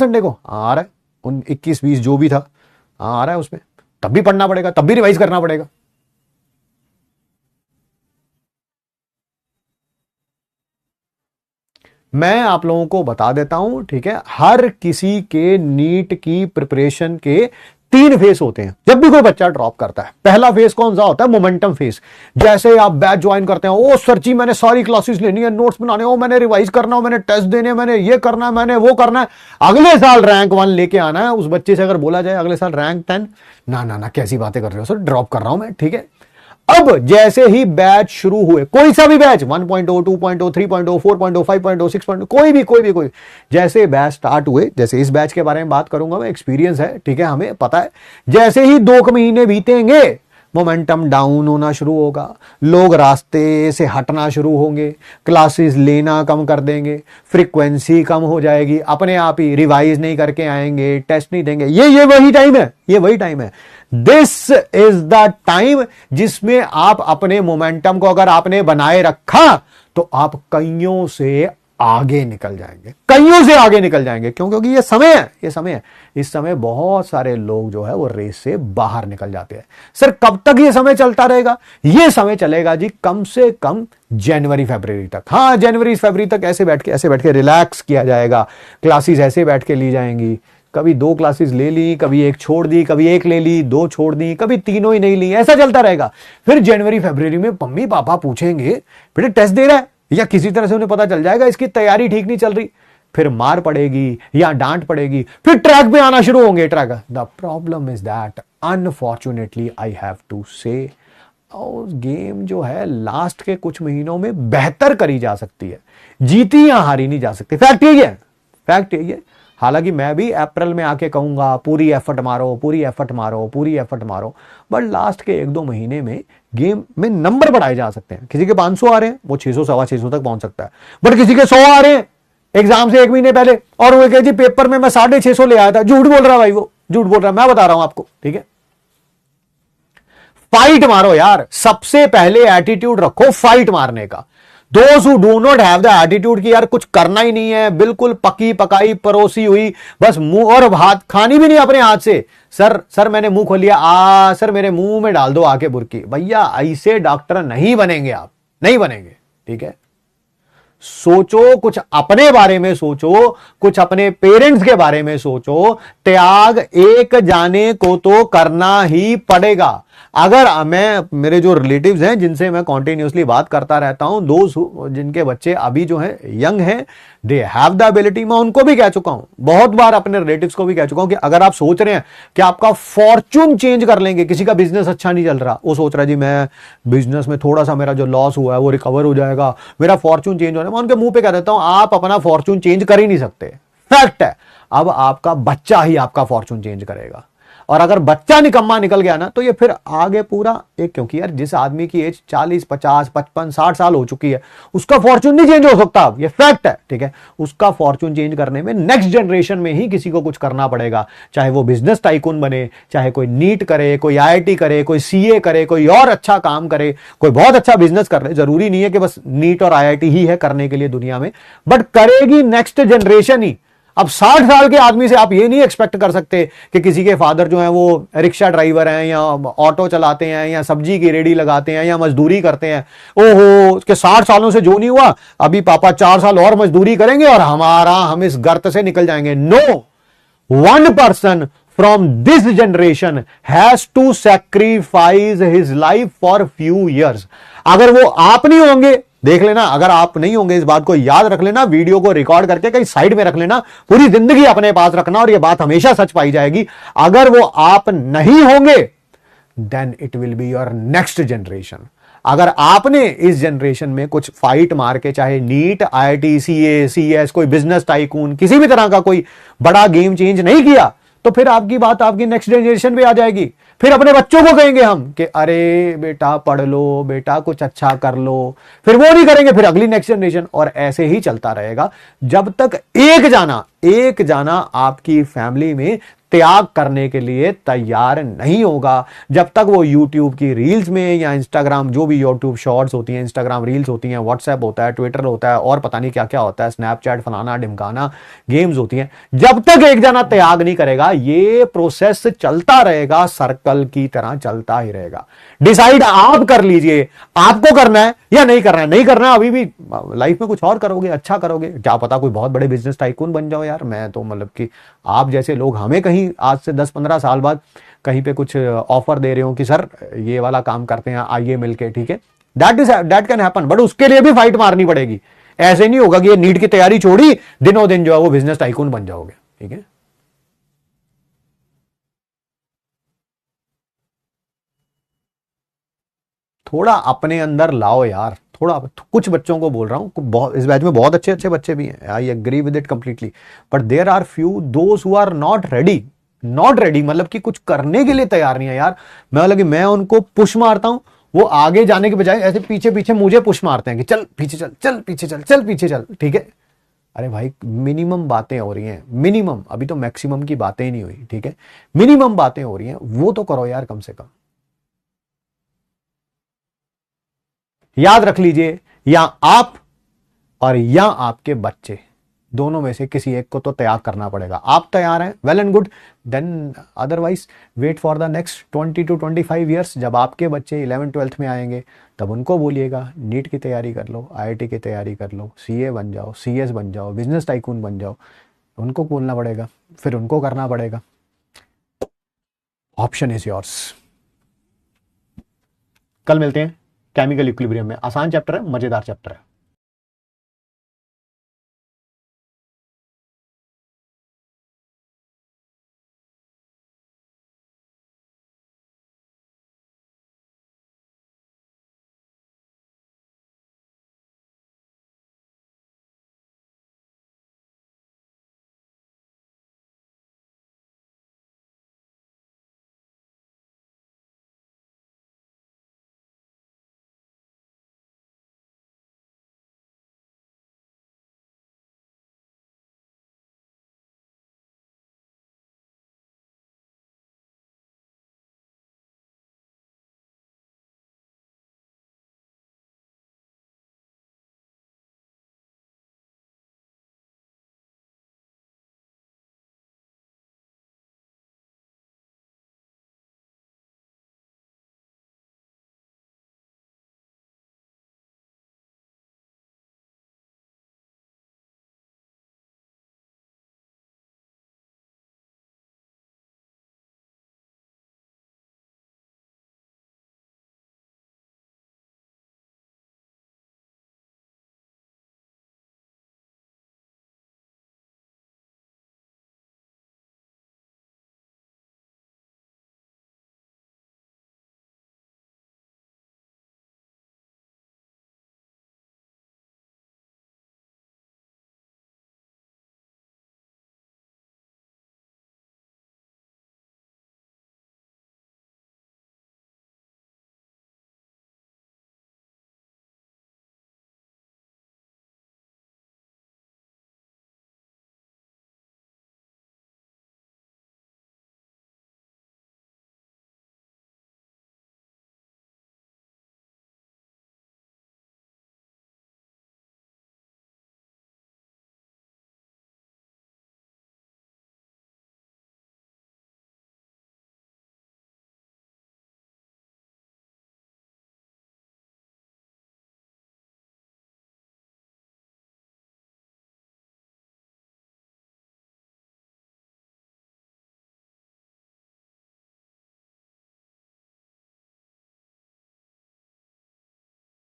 Sunday को? आ रहा है, उन 21-20 जो भी था आ रहा है उसमें, तब भी पढ़ना पड़ेगा, तब भी रिवाइज करना पड़ेगा। मैं आप लोगों को बता देता हूं, ठीक है, हर किसी के नीट की प्रिपरेशन के 3 फेज होते हैं जब भी कोई बच्चा ड्रॉप करता है। पहला फेज कौन सा होता है? Momentum phase. जैसे आप बैच ज्वाइन करते हैं, ओ सर जी मैंने सारी क्लासेस लेनी है, नोट्स बनाने हो, मैंने रिवाइज करना हो, मैंने टेस्ट देने, मैंने ये करना है, मैंने वो करना है, अगले साल रैंक 1 लेके आना है। उस बच्चे से अगर बोला जाए अगले साल रैंक 10, ना ना ना कैसी बातें कर रहे हो सर, ड्रॉप कर रहा हूं मैं, ठीक है। अब जैसे ही बैच शुरू हुए, कोई सा भी बैच 1.0, 2.0, 3.0, 4.0, 5.0, 6.0, कोई जैसे बैच स्टार्ट हुए, जैसे इस बैच के बारे में बात करूंगा मैं, एक्सपीरियंस है, ठीक है, हमें पता है, जैसे ही 2 महीने बीतेंगे मोमेंटम डाउन होना शुरू होगा, लोग रास्ते से हटना शुरू होंगे, क्लासेस लेना कम कर देंगे, फ्रीक्वेंसी कम हो जाएगी, अपने आप ही रिवाइज नहीं करके आएंगे, टेस्ट नहीं देंगे। ये वही टाइम है, ये वही टाइम है। दिस इज द टाइम जिसमें आप अपने मोमेंटम को अगर आपने बनाए रखा तो आप कईयों से आगे निकल जाएंगे, कईयों से आगे निकल जाएंगे। क्यों? क्योंकि ये समय है, ये समय है। इस समय बहुत सारे लोग जो है वो रेस से बाहर निकल जाते हैं। सर कब तक ये समय चलता रहेगा? ये समय चलेगा जी कम से कम जनवरी फरवरी तक। हाँ, जनवरी फरवरी तक ऐसे बैठ के रिलैक्स किया जाएगा, क्लासेस ऐसे बैठ के ली जाएंगी। कभी 2 क्लासेस ले ली, कभी 1 छोड़ दी, कभी 1 ले ली, 2 छोड़ दी, कभी तीनों ही नहीं ली, ऐसा चलता रहेगा। फिर जनवरी फरवरी में मम्मी पापा पूछेंगे बेटे टेस्ट दे रहा है, या किसी तरह से उन्हें पता चल जाएगा इसकी तैयारी ठीक नहीं चल रही, फिर मार पड़ेगी या डांट पड़ेगी, फिर ट्रैक पे आना शुरू होंगे। Track, the problem is that unfortunately I have to say, game जो है लास्ट के कुछ महीनों में बेहतर करी जा सकती है, जीती या हारी नहीं जा सकती। फैक्ट यही है, फैक्ट यही है। हालांकि मैं भी अप्रैल में आके कहूंगा पूरी एफर्ट मारो, पूरी एफर्ट मारो, पूरी एफर्ट मारो, बट लास्ट के 1-2 महीने में गेम में नंबर बढ़ाए जा सकते हैं। किसी के 500 आ रहे हैं, वो 600 सवा 600 तक पहुंच सकता है, बट किसी के 100 आ रहे हैं एग्जाम से 1 महीने पहले, और वो कहे जी पेपर में मैं 650 ले आया था। झूठ बोल रहा भाई, वो झूठ बोल रहा, मैं बता रहा हूं आपको, ठीक है। फाइट मारो यार, सबसे पहले एटीट्यूड रखो फाइट मारने का। Those who do not have the attitude कि यार कुछ करना ही नहीं है, बिल्कुल पकी पकाई परोसी हुई, बस मुंह और भात खानी भी नहीं अपने हाथ से। सर मैंने मुंह खोल लिया, सर मेरे मुंह में डाल दो आके बुर्की। भैया ऐसे डॉक्टर नहीं बनेंगे, आप नहीं बनेंगे, ठीक है। सोचो, कुछ अपने बारे में सोचो, कुछ अपने पेरेंट्स के बारे में सोचो। त्याग एक जाने को तो करना ही पड़ेगा। अगर मेरे जो रिलेटिव्स हैं जिनसे मैं कॉन्टिन्यूसली बात करता रहता हूं, जिनके बच्चे अभी जो है यंग हैं, दे हैव द एबिलिटी, मैं उनको भी कह चुका हूं, बहुत बार अपने रिलेटिव्स को भी कह चुका हूं कि अगर आप सोच रहे हैं कि आपका फॉर्चून चेंज कर लेंगे, किसी का बिजनेस अच्छा नहीं चल रहा, वो सोच रहा है जी मैं बिजनेस में थोड़ा सा मेरा जो लॉस हुआ है वो रिकवर हो जाएगा, मेरा फॉर्चून चेंज हो रहा है, मैं उनके मुंह पे कह देता हूं आप अपना फॉर्चून चेंज कर ही नहीं सकते। फैक्ट है, अब आपका बच्चा ही आपका फॉर्चून चेंज करेगा। और अगर बच्चा निकम्मा निकल गया ना तो ये फिर आगे पूरा एक, क्योंकि यार जिस आदमी की एज 40, 50, 55, 60 साल हो चुकी है, उसका फॉर्चून नहीं चेंज हो सकता। अब ये फैक्ट है, ठीक है। उसका फॉर्चून चेंज करने में नेक्स्ट जनरेशन में ही किसी को कुछ करना पड़ेगा, चाहे वो बिजनेस टाइकून बने, चाहे कोई नीट करे, कोई IIT करे, कोई CA करे, कोई और अच्छा काम करे, कोई बहुत अच्छा बिजनेस कर ले। जरूरी नहीं है कि बस नीट और IIT ही है करने के लिए दुनिया में, बट करेगी नेक्स्ट जनरेशन ही। अब 60 साल के आदमी से आप ये नहीं एक्सपेक्ट कर सकते कि किसी के फादर जो है वो रिक्शा ड्राइवर हैं या ऑटो चलाते हैं या सब्जी की रेडी लगाते हैं या मजदूरी करते हैं, ओहो उसके 60 सालों से जो नहीं हुआ, अभी पापा 4 साल और मजदूरी करेंगे और हम इस गर्त से निकल जाएंगे। No, one person from this generation has to sacrifice his life for few years। अगर वो आप नहीं होंगे, देख लेना, अगर आप नहीं होंगे इस बात को याद रख लेना, वीडियो को रिकॉर्ड करके कहीं साइड में रख लेना, पूरी जिंदगी अपने पास रखना और यह बात हमेशा सच पाई जाएगी। अगर वो आप नहीं होंगे then it will be your next generation. अगर आपने इस जनरेशन में कुछ फाइट मार के, चाहे नीट, IIT, CA, CS, कोई बिजनेस टाइकून, किसी भी तरह का कोई बड़ा गेम चेंज नहीं किया, तो फिर आपकी बात आपकी नेक्स्ट जनरेशन पे आ जाएगी। फिर अपने बच्चों को कहेंगे हम कि अरे बेटा पढ़ लो, बेटा कुछ अच्छा कर लो, फिर वो नहीं करेंगे, फिर अगली नेक्स्ट जनरेशन, और ऐसे ही चलता रहेगा जब तक एक जाना आपकी फैमिली में त्याग करने के लिए तैयार नहीं होगा। जब तक वो यूट्यूब की रील्स में या इंस्टाग्राम, जो भी यूट्यूब शॉर्ट्स होती हैं, इंस्टाग्राम रील्स होती हैं, व्हाट्सएप होता है, ट्विटर होता है और पता नहीं क्या क्या होता है, स्नैपचैट, फलाना ढिमकाना, गेम्स होती हैं, जब तक एक जना त्याग नहीं करेगा ये प्रोसेस चलता रहेगा, सर्कल की तरह चलता ही रहेगा। डिसाइड आप कर लीजिए आपको करना है या नहीं करना है। नहीं करना है अभी भी लाइफ में कुछ और करोगे, अच्छा करोगे, क्या पता कोई बहुत बड़े बिजनेस टाइकून बन जाओ यार। मैं तो मतलब कि आप जैसे लोग हमें कहीं आज से 10-15 साल बाद कहीं पे कुछ ऑफर दे रहे हो कि सर ये वाला काम करते हैं, आइए मिलके, ठीक है, दैट कैन हैपन, बट उसके लिए भी फाइट मारनी पड़ेगी। ऐसे नहीं होगा कि ये नीट की तैयारी छोड़ी दिनों दिन जो है वो बिजनेस टाइकून बन जाओगे, ठीक है। थोड़ा अपने अंदर लाओ यार, थोड़ा। कुछ बच्चों को बोल रहा हूं, बहुत इस बैच में बहुत अच्छे अच्छे बच्चे भी हैं, I agree with it completely, but there are few those who are not ready, not ready, मतलब कि कुछ करने के लिए तैयार नहीं है यार। मैं मतलब कि मैं उनको पुश मारता हूं, वो आगे जाने के बजाय ऐसे पीछे पीछे मुझे पुश मारते हैं कि चल पीछे चल, चल पीछे चल, चल पीछे चल, ठीक है। अरे भाई मिनिमम बातें हो रही हैं, मिनिमम, अभी तो मैक्सिमम की बातें ही नहीं हुई, ठीक है, मिनिमम बातें हो रही हैं, वो तो करो यार कम से कम। याद रख लीजिए, या आप और या आपके बच्चे, दोनों में से किसी एक को तो त्याग करना पड़ेगा। आप तैयार हैं, well and good, then otherwise wait for the next 20 to 25 years। जब आपके बच्चे 11th-12th में आएंगे तब उनको बोलिएगा नीट की तैयारी कर लो, आईआईटी की तैयारी कर लो, सीए बन जाओ, सीएस बन जाओ, बिजनेस टाइकून बन जाओ। उनको बोलना पड़ेगा, फिर उनको करना पड़ेगा। Option is yours. कल मिलते हैं केमिकल इक्विलिब्रियम में। आसान चैप्टर है, मजेदार चैप्टर है।